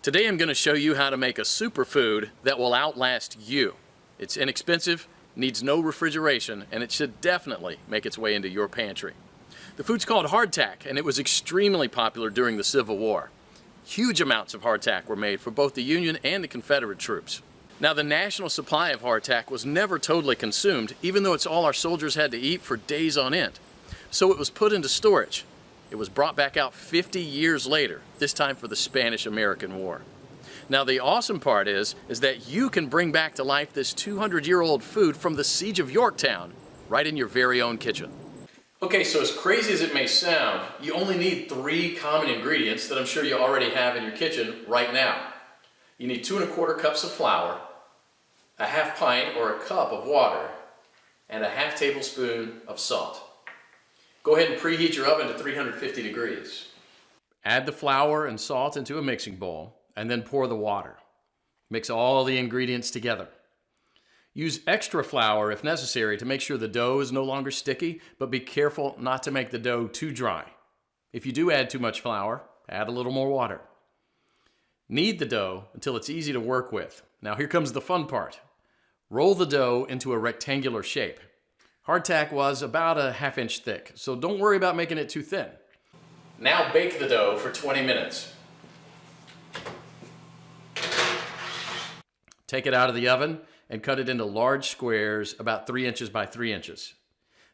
Today I'm going to show you how to make a superfood that will outlast you. It's inexpensive, needs no refrigeration, and it should definitely make its way into your pantry. The food's called hardtack, and it was extremely popular during the Civil War. Huge amounts of hardtack were made for both the Union and the Confederate troops. Now, the national supply of hardtack was never totally consumed, even though it's all our soldiers had to eat for days on end. So it was put into storage. It was brought back out 50 years later, this time for the Spanish-American War. Now, the awesome part is that you can bring back to life this 200-year-old food from the Siege of Yorktown right in your very own kitchen. Okay, so as crazy as it may sound, you only need 3 common ingredients that I'm sure you already have in your kitchen right now. You need 2 1/4 cups of flour, a half pint or a cup of water, and a half tablespoon of salt. Go ahead and preheat your oven to 350 degrees. Add the flour and salt into a mixing bowl and then pour the water. Mix all the ingredients together. Use extra flour if necessary to make sure the dough is no longer sticky, but be careful not to make the dough too dry. If you do add too much flour, add a little more water. Knead the dough until it's easy to work with. Now here comes the fun part. Roll the dough into a rectangular shape. Hardtack was about a 1/2 inch thick, so don't worry about making it too thin. Now bake the dough for 20 minutes. Take it out of the oven and cut it into large squares about 3 inches by 3 inches.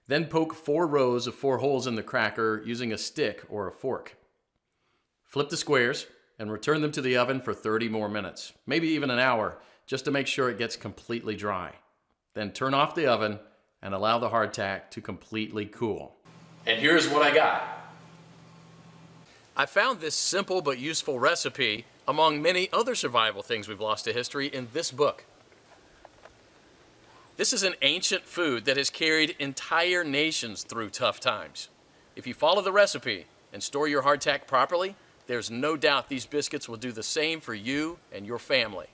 Then poke 4 rows of 4 holes in the cracker using a stick or a fork. Flip the squares and return them to the oven for 30 more minutes, maybe even an hour, just to make sure it gets completely dry. Then turn off the oven and allow the hardtack to completely cool. And here's what I got. I found this simple but useful recipe among many other survival things we've lost to history in this book. This is an ancient food that has carried entire nations through tough times. If you follow the recipe and store your hardtack properly, there's no doubt these biscuits will do the same for you and your family.